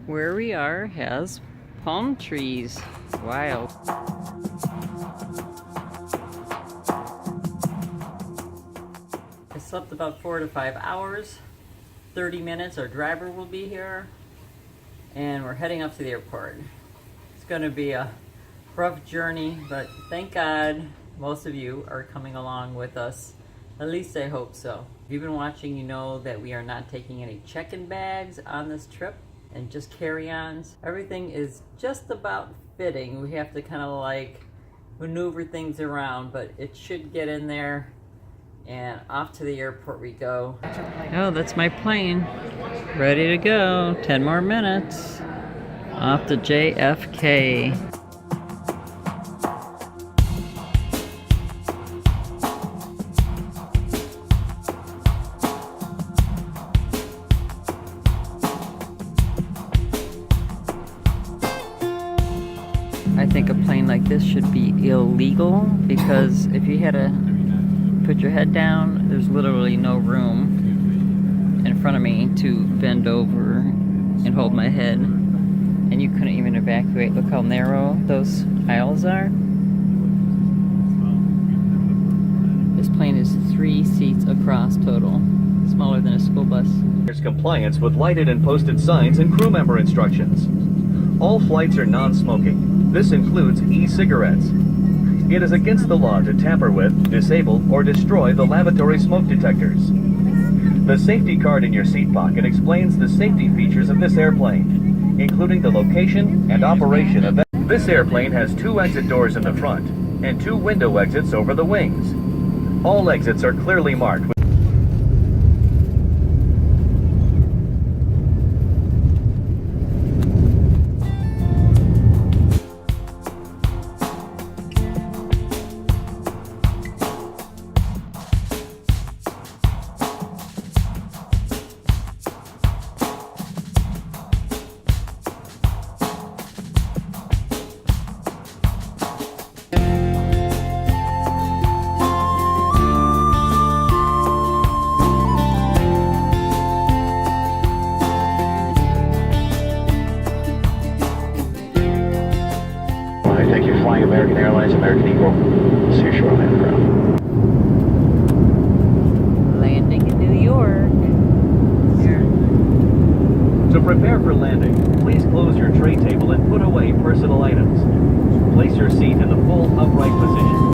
where we are has palm trees. Wild. I slept about 4 to 5 hours. 30 minutes, our driver will be here. And we're heading up to the airport. It's gonna be a rough journey, but thank God most of you are coming along with us. At least I hope so. If you've been watching, you know that we are not taking any check-in bags on this trip and just carry-ons. Everything is just about fitting. We have to kind of like maneuver things around, but it should get in there. And off to the airport we go. Oh, that's my plane. Ready to go. 10 more minutes. Off to JFK. I think a plane like this should be illegal because if you had to put your head down, there's literally no room in front of me to bend over and hold my head, and you couldn't even evacuate. Look how narrow those aisles are. This plane is 3 seats across total, smaller than a school bus. There's compliance with lighted and posted signs and crew member instructions. All flights are non-smoking. This includes e-cigarettes. It is against the law to tamper with, disable, or destroy the lavatory smoke detectors. The safety card in your seat pocket explains the safety features of this airplane, including the location and operation of it. This airplane has 2 exit doors in the front and 2 window exits over the wings. All exits are clearly marked. Thank you for flying American Airlines, American Eagle, Seashore Land Ground. Landing in New York. Here. To prepare for landing, please close your tray table and put away personal items. Place your seat in the full upright position.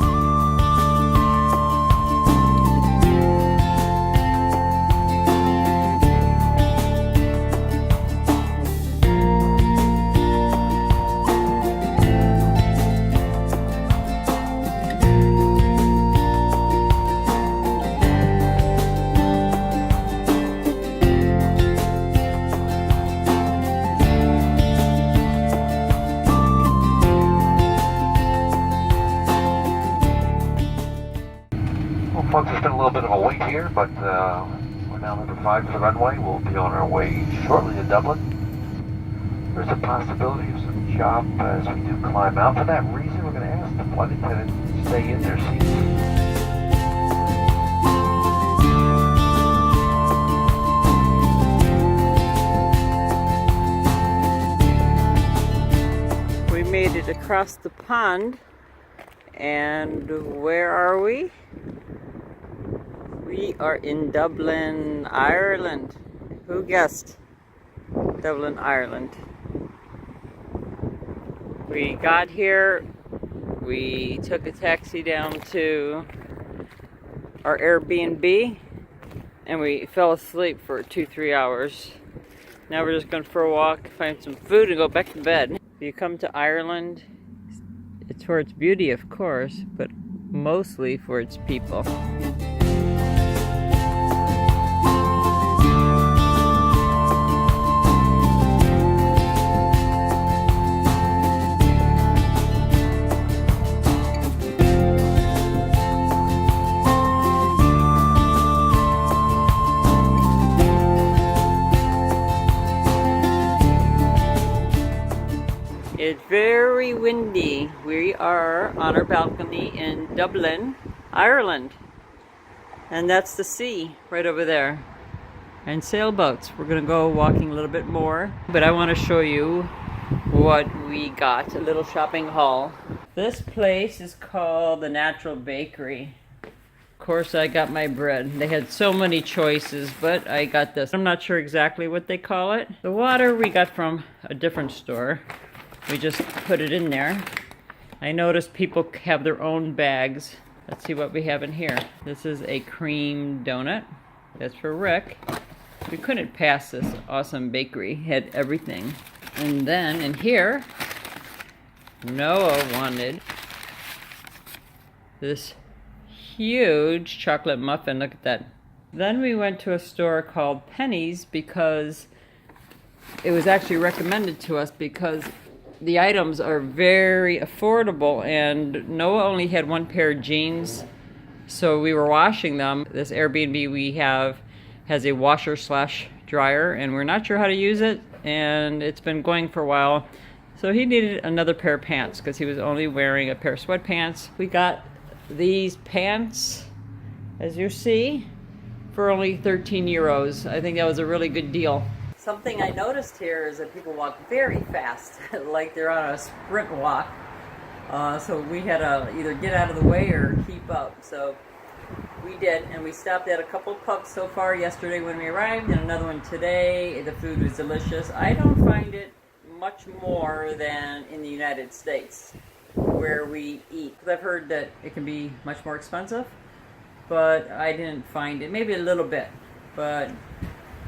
Well, folks, it's been a little bit of a wait here, but we're now number 5 to the runway. We'll be on our way shortly to Dublin. There's a possibility of some chop as we do climb out. For that reason, we're going to ask the flight attendants to stay in their seats. We made it across the pond, and where are we? We are in Dublin, Ireland. Who guessed? Dublin, Ireland. We got here, we took a taxi down to our Airbnb, and we fell asleep for 2-3 hours. Now we're just going for a walk, find some food, and go back to bed. If you come to Ireland, it's for its beauty, of course, but mostly for its people. It's very windy. We are on our balcony in Dublin, Ireland. And that's the sea right over there. and sailboats. We're gonna go walking a little bit more, but I want to show you what we got, a little shopping haul. This place is called the Natural Bakery. Of course, I got my bread. They had so many choices, but I got this. I'm not sure exactly what they call it. The water we got from a different store. We just put it in there. I noticed people have their own bags. Let's see what we have in here. This is a cream donut. That's for Rick. We couldn't pass this awesome bakery. Had everything. And then in here, Noah wanted this huge chocolate muffin. Look at that. Then we went to a store called Penny's because it was actually recommended to us because the items are very affordable, and Noah only had one pair of jeans, so we were washing them. This Airbnb we have has a washer slash dryer, and we're not sure how to use it, and it's been going for a while. So he needed another pair of pants because he was only wearing a pair of sweatpants. We got these pants, as you see, for only 13 euros. I think that was a really good deal. Something I noticed here is that people walk very fast, like they're on a sprint walk. So we had to either get out of the way or keep up. So we did, and we stopped at a couple pubs so far yesterday when we arrived, and another one today. The food was delicious. I don't find it much more than in the United States where we eat. I've heard that it can be much more expensive, but I didn't find it. Maybe a little bit, but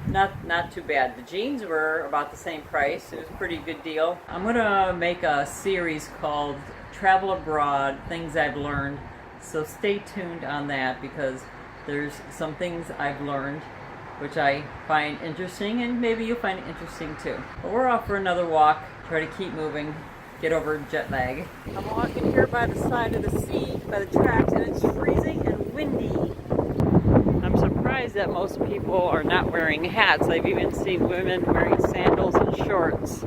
not too bad. The jeans were about the same price. It was a pretty good deal. I'm gonna make a series called Travel Abroad, Things I've Learned. So stay tuned on that because there's some things I've learned which I find interesting, and maybe you'll find it interesting too. But we're off for another walk, try to keep moving, get over jet lag. I'm walking here by the side of the sea, by the tracks, and it's freezing and windy. I'm surprised that most people are not wearing hats. I've even seen women wearing sandals and shorts.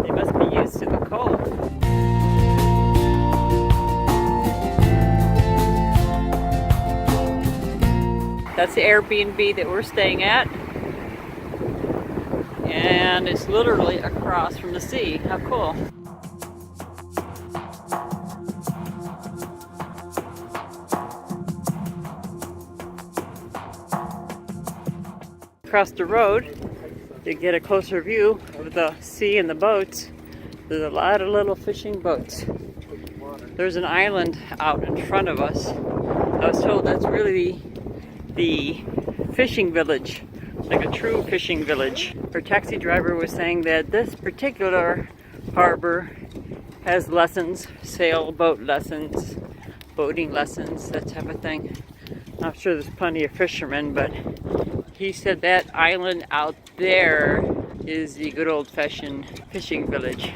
They must be used to the cold. That's the Airbnb that we're staying at. And it's literally across from the sea. How cool. Across the road to get a closer view of the sea and the boats. There's a lot of little fishing boats. There's an island out in front of us. I was told that's really the fishing village, like a true fishing village. Our taxi driver was saying that this particular harbor has lessons, sailboat lessons, boating lessons, that type of thing. I'm sure there's plenty of fishermen, but he said that island out there is the good old-fashioned fishing village.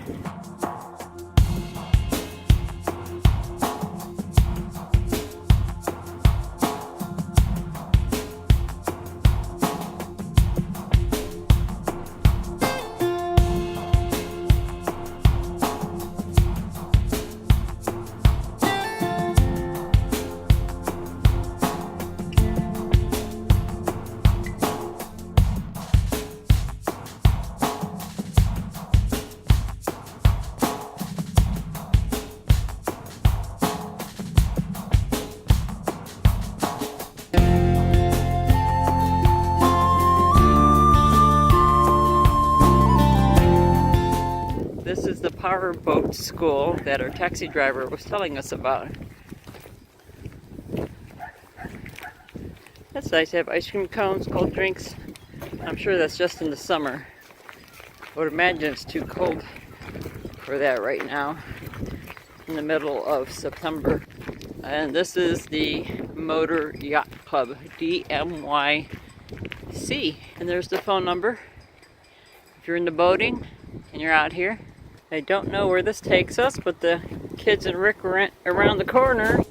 This is the power boat school that our taxi driver was telling us about. That's nice to have ice cream cones, cold drinks. I'm sure that's just in the summer. I would imagine it's too cold for that right now, in the middle of September. And this is the Motor Yacht Club, DMYC. And there's the phone number if you're into boating and you're out here. I don't know where this takes us, but the kids and Rick were around the corner.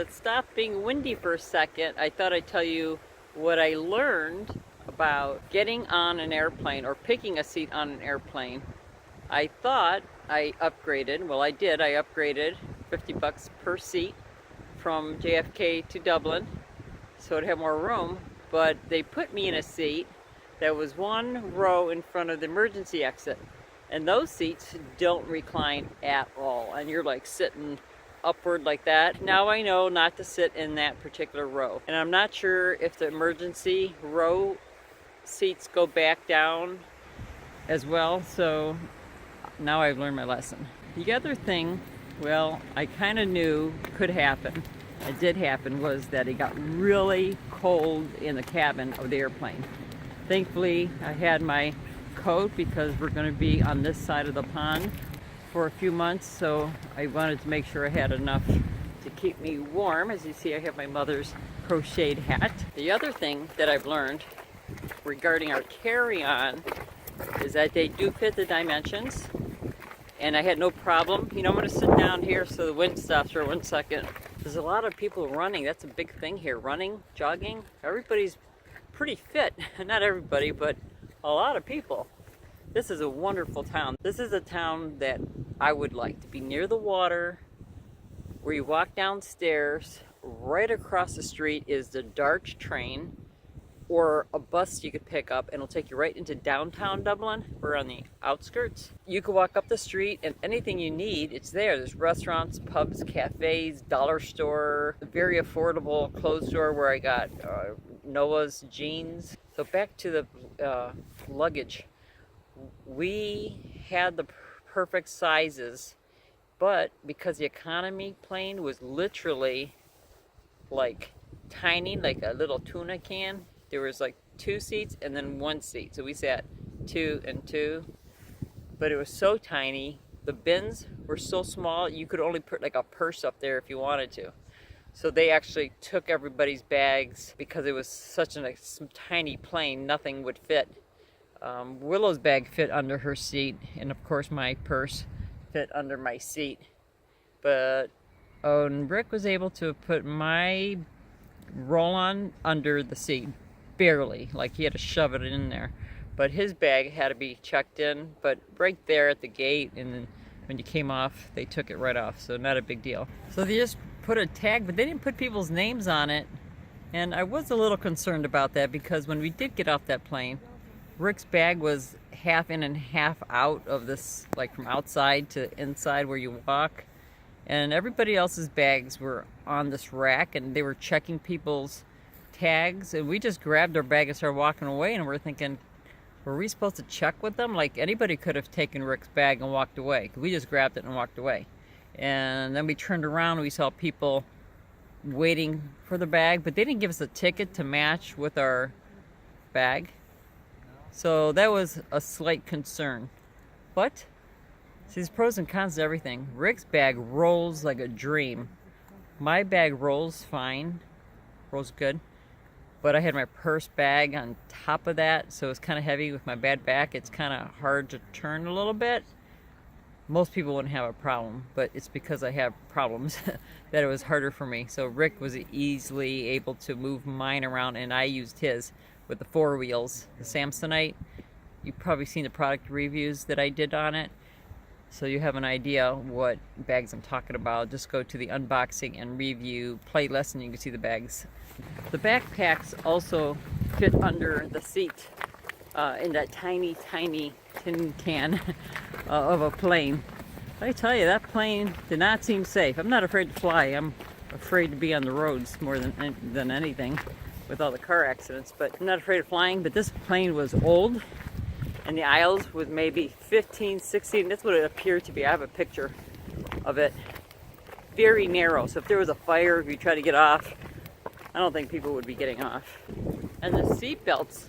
it stopped being windy for a second, I thought I'd tell you what I learned about getting on an airplane or picking a seat on an airplane. I thought I upgraded, well I did, I upgraded $50 per seat from JFK to Dublin so I'd have more room, but they put me in a seat that was one row in front of the emergency exit, and those seats don't recline at all, and you're like sitting upward like that. Now I know not to sit in that particular row, and I'm not sure if the emergency row seats go back down as well, so now I've learned my lesson. The other thing, well, I kind of knew could happen, it did happen, was that it got really cold in the cabin of the airplane. Thankfully, I had my coat because we're going to be on this side of the pond for a few months, so I wanted to make sure I had enough to keep me warm. As you see, I have my mother's crocheted hat. The other thing that I've learned regarding our carry-on is that they do fit the dimensions, and I had no problem. You know, I'm going to sit down here so the wind stops for 1 second. There's a lot of people running. That's a big thing here. Running, jogging. Everybody's pretty fit. Not everybody, but a lot of people. This is a wonderful town. This is a town that I would like to be near the water, where you walk downstairs. Right across the street is the DART train, or a bus you could pick up, and it'll take you right into downtown Dublin. We're on the outskirts. You can walk up the street and anything you need, it's there. There's restaurants, pubs, cafes, dollar store, a very affordable clothes store where I got Noah's jeans. So back to the luggage. We had the perfect sizes, but because the economy plane was literally like tiny, like a little tuna can, there was like 2 seats and then 1 seat. So we sat 2 and 2, but it was so tiny. The bins were so small, you could only put like a purse up there if you wanted to. So they actually took everybody's bags because it was such a tiny plane, nothing would fit. Willow's bag fit under her seat, and of course my purse fit under my seat. But Rick was able to put my roll-on under the seat. Barely, like he had to shove it in there, but his bag had to be checked in, but right there at the gate, and then when you came off they took it right off, so not a big deal. So they just put a tag, but they didn't put people's names on it, and I was a little concerned about that because when we did get off that plane, Rick's bag was half in and half out of this, like from outside to inside where you walk, and everybody else's bags were on this rack, and they were checking people's tags, and we just grabbed our bag and started walking away, and we're thinking, were we supposed to check with them? Like anybody could have taken Rick's bag and walked away. We just grabbed it and walked away. And then we turned around and we saw people waiting for the bag, but they didn't give us a ticket to match with our bag. So that was a slight concern. But see, there's pros and cons to everything. Rick's bag rolls like a dream. My bag rolls fine, rolls good. But I had my purse bag on top of that, so it's kind of heavy with my bad back. It's kind of hard to turn a little bit. Most people wouldn't have a problem, but it's because I have problems that it was harder for me. So Rick was easily able to move mine around, and I used his with the 4 wheels, the Samsonite. You've probably seen the product reviews that I did on it, so you have an idea what bags I'm talking about. Just go to the unboxing and review playlist and you can see the bags. The backpacks also fit under the seat in that tiny tin can of a plane. I tell you, that plane did not seem safe. I'm not afraid to fly. I'm afraid to be on the roads more than anything with all the car accidents, but I'm not afraid of flying. But this plane was old, and the aisles was maybe 15, 16. That's what it appeared to be. I have a picture of it. Very narrow, so if there was a fire, if you try to get off, I don't think people would be getting off. And the seat belts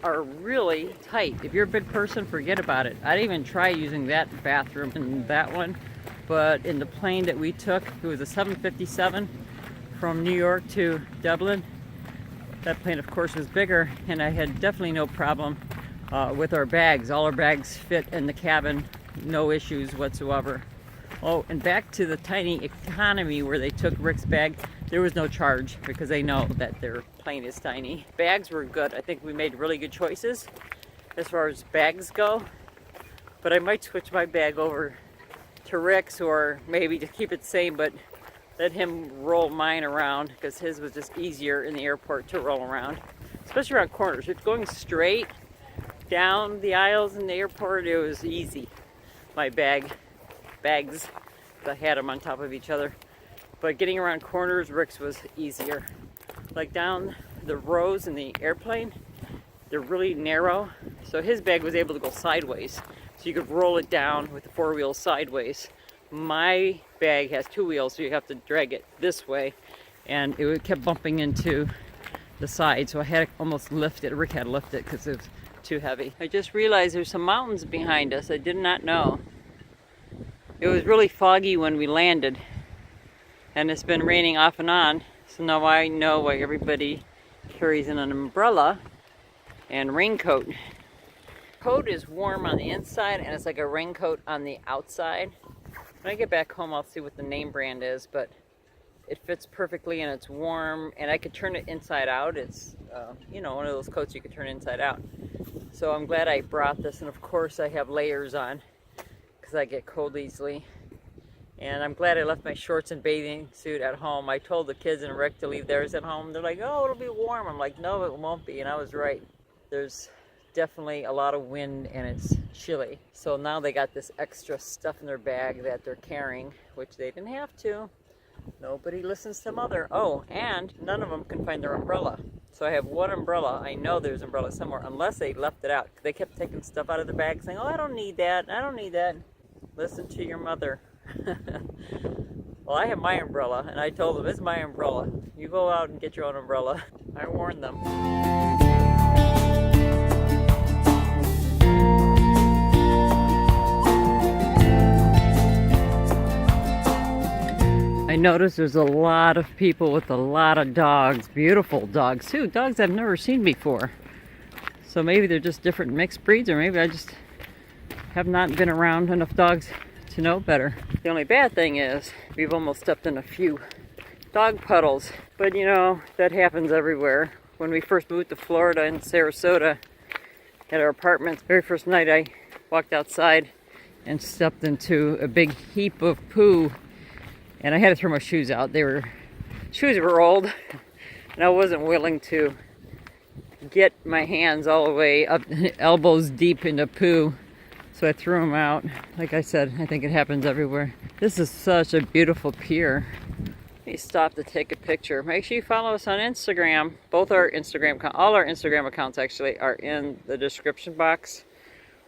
are really tight. If you're a big person, forget about it. I didn't even try using that bathroom in that one, but in the plane that we took, it was a 757 from New York to Dublin. That plane, of course, was bigger, and I had definitely no problem with our bags. All our bags fit in the cabin, no issues whatsoever. Oh, and back to the tiny economy where they took Rick's bag. There was no charge because they know that their plane is tiny. Bags were good. I think we made really good choices as far as bags go. But I might switch my bag over to Rick's, or maybe to keep it the same, but let him roll mine around because his was just easier in the airport to roll around, especially around corners. If going straight down the aisles in the airport, it was easy. My bags, I had them on top of each other. But getting around corners, Rick's was easier. Like down the rows in the airplane, they're really narrow, so his bag was able to go sideways. So you could roll it down with the 4 wheels sideways. My bag has 2 wheels, so you have to drag it this way, and it kept bumping into the side, so I had to almost lift it. Rick had to lift it because it was too heavy. I just realized there's some mountains behind us. I did not know. It was really foggy when we landed, and it's been raining off and on, so now I know why everybody carries an umbrella and raincoat. Coat is warm on the inside and it's like a raincoat on the outside. When I get back home, I'll see what the name brand is, but it fits perfectly and it's warm, and I could turn it inside out. It's you know, one of those coats you could turn inside out. So I'm glad I brought this, and of course I have layers on because I get cold easily. And I'm glad I left my shorts and bathing suit at home. I told the kids and Rick to leave theirs at home. They're like, oh, it'll be warm. I'm like, no, it won't be, and I was right. There's definitely a lot of wind and it's chilly. So now they got this extra stuff in their bag that they're carrying, which they didn't have to. Nobody listens to mother. Oh, and none of them can find their umbrella. So I have one umbrella. I know there's an umbrella somewhere, unless they left it out. They kept taking stuff out of their bag saying, oh, I don't need that. I don't need that. Listen to your mother. Well, I have my umbrella, and I told them, it's my umbrella. You go out and get your own umbrella. I warned them. I noticed there's a lot of people with a lot of dogs, beautiful dogs too, dogs I've never seen before. So maybe they're just different mixed breeds, or maybe I just have not been around enough dogs to know better. The only bad thing is we've almost stepped in a few dog puddles, but you know, that happens everywhere. When we first moved to Florida in Sarasota at our apartment, the very first night I walked outside and stepped into a big heap of poo. And I had to throw my shoes out. Shoes were old, and I wasn't willing to get my hands all the way up, elbows deep into poo. So I threw them out. Like I said, I think it happens everywhere. This is such a beautiful pier. Let me stop to take a picture. Make sure you follow us on Instagram. Both our Instagram, all our Instagram accounts actually are in the description box.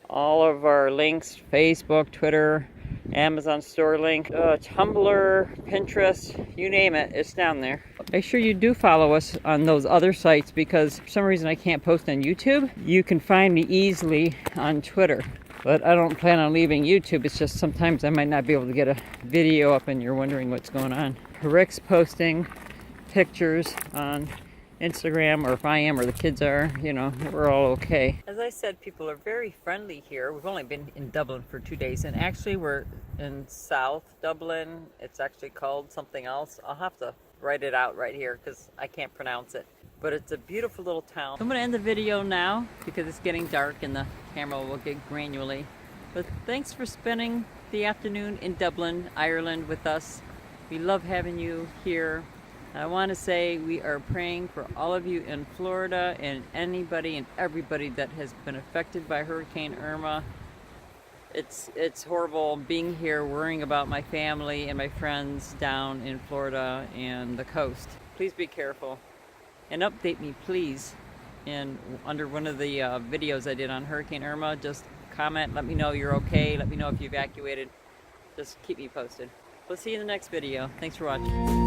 All of our links, Facebook, Twitter, Amazon store link, Tumblr, Pinterest, you name it, it's down there. Make sure you do follow us on those other sites, because for some reason I can't post on YouTube. You can find me easily on Twitter, but I don't plan on leaving YouTube. It's just sometimes I might not be able to get a video up and you're wondering what's going on. Rick's posting pictures on Instagram, or if I am or the kids are, you know, we're all okay. As I said, people are very friendly here. We've only been in Dublin for 2 days, and actually we're in South Dublin. It's actually called something else. I'll have to write it out right here because I can't pronounce it. But it's a beautiful little town. I'm going to end the video now because it's getting dark and the camera will get granularly. But thanks for spending the afternoon in Dublin, Ireland with us. We love having you here. I want to say we are praying for all of you in Florida and anybody and everybody that has been affected by Hurricane Irma. It's horrible being here, worrying about my family and my friends down in Florida and the coast. Please be careful and update me, please. And under one of the videos I did on Hurricane Irma, just comment, let me know you're okay, let me know if you evacuated. Just keep me posted. We'll see you in the next video. Thanks for watching.